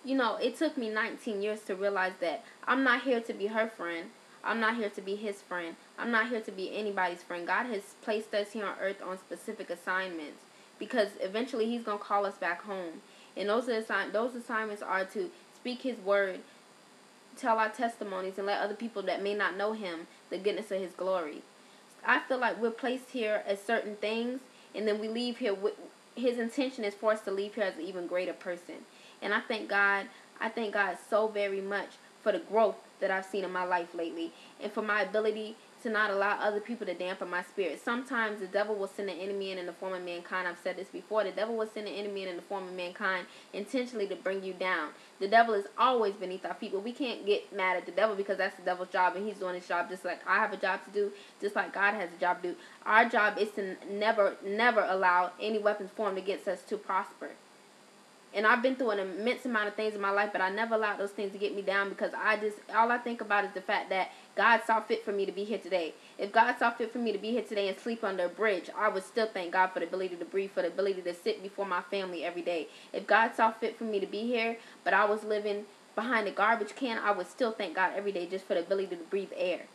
it took me 19 years to realize that I'm not here to be her friend. I'm not here to be his friend. I'm not here to be anybody's friend. God has placed us here on earth on specific assignments, because eventually he's going to call us back home. And those assignments are to speak his word, tell our testimonies, and let other people that may not know him the goodness of his glory. I feel like we're placed here as certain things, and then we leave here with his intention is for us to leave here as an even greater person. And I thank God so very much for the growth that I've seen in my life lately, and for my ability to not allow other people to dampen my spirit. Sometimes the devil will send an enemy in the form of mankind. I've said this before. The devil will send an enemy in the form of mankind intentionally to bring you down. The devil is always beneath our feet, but we can't get mad at the devil, because that's the devil's job, and he's doing his job just like I have a job to do, just like God has a job to do. Our job is to never allow any weapons formed against us to prosper. And I've been through an immense amount of things in my life, but I never allowed those things to get me down, because all I think about is the fact that God saw fit for me to be here today. If God saw fit for me to be here today and sleep under a bridge, I would still thank God for the ability to breathe, for the ability to sit before my family every day. If God saw fit for me to be here, but I was living behind a garbage can, I would still thank God every day just for the ability to breathe air.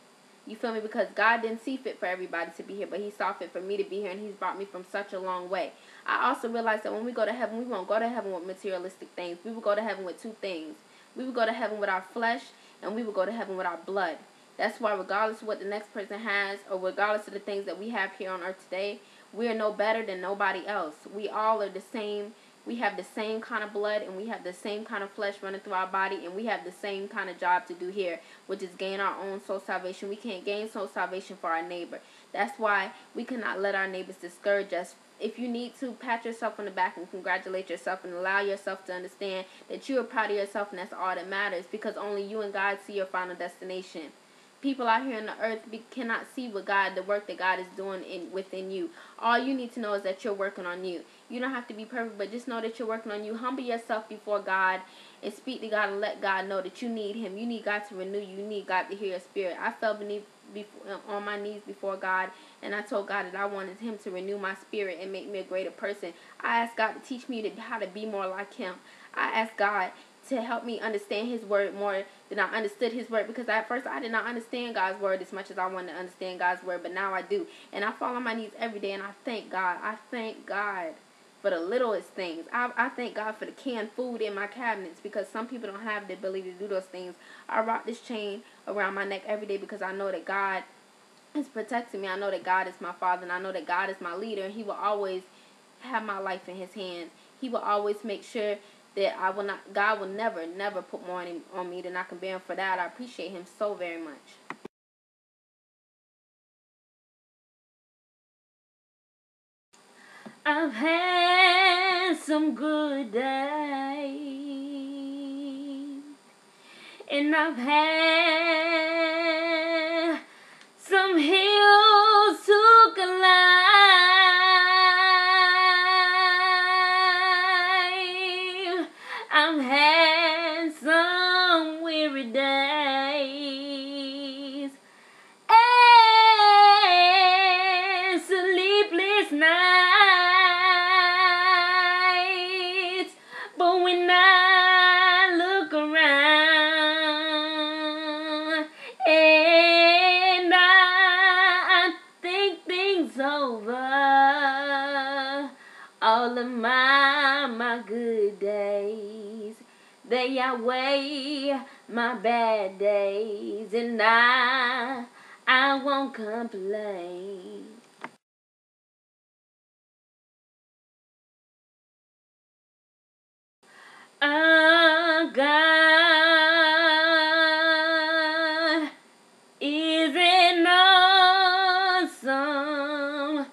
You feel me? Because God didn't see fit for everybody to be here, but he saw fit for me to be here, and he's brought me from such a long way. I also realized that when we go to heaven, we won't go to heaven with materialistic things. We will go to heaven with two things. We will go to heaven with our flesh, and we will go to heaven with our blood. That's why regardless of what the next person has, or regardless of the things that we have here on earth today, we are no better than nobody else. We all are the same. We have the same kind of blood, and we have the same kind of flesh running through our body, and we have the same kind of job to do here, which is gain our own soul salvation. We can't gain soul salvation for our neighbor. That's why we cannot let our neighbors discourage us. If you need to, pat yourself on the back and congratulate yourself, and allow yourself to understand that you are proud of yourself, and that's all that matters, because only you and God see your final destination. People out here on the earth cannot see the work that God is doing within you. All you need to know is that you're working on you. You don't have to be perfect, but just know that you're working on you. Humble yourself before God and speak to God, and let God know that you need him. You need God to renew you. You need God to hear your spirit. I fell on my knees before God, and I told God that I wanted him to renew my spirit and make me a greater person. I asked God to teach me how to be more like him. I asked God to help me understand his word more than I understood his word, because at first I did not understand God's word as much as I wanted to understand God's word, but now I do. And I fall on my knees every day, and I thank God. I thank God for the littlest things. I thank God for the canned food in my cabinets, because some people don't have the ability to do those things. I rock this chain around my neck every day because I know that God is protecting me. I know that God is my Father, and I know that God is my leader, and he will always have my life in his hands. He will always make sure that God will never put more on me than I can bear. And for that, I appreciate him so very much. I've had some good days, and I've had some hills to climb. I've had some weary days and sleepless nights, but when I look around and I think things over, all of my good days, they outweigh my bad days, and I won't complain. Our God is an awesome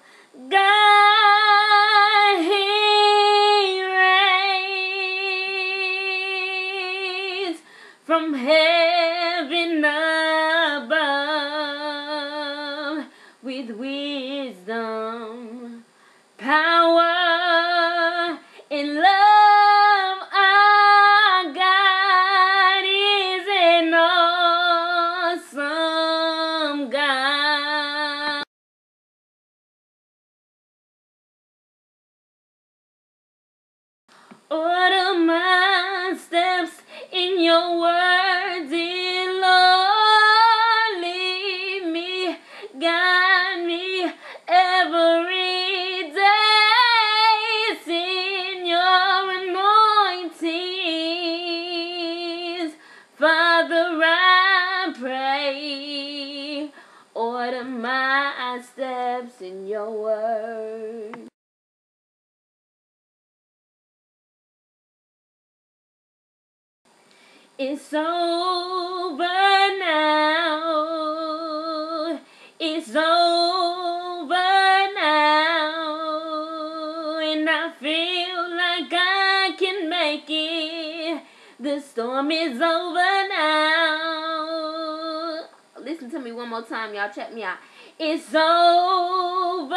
God. He reigns from heaven above with wisdom, power, and love. Our God is an awesome God. Order my steps in your word, dear Lord. Lead me, guide me every day. Send your anointings, Father, I pray. Order my steps in your word. It's over now. It's over now. And I feel like I can make it. The storm is over now. Listen to me one more time, y'all. Check me out. It's over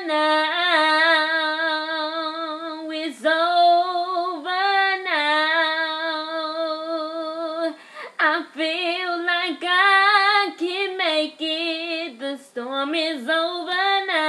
now. It's over now. I feel like I can make it. The storm is over now.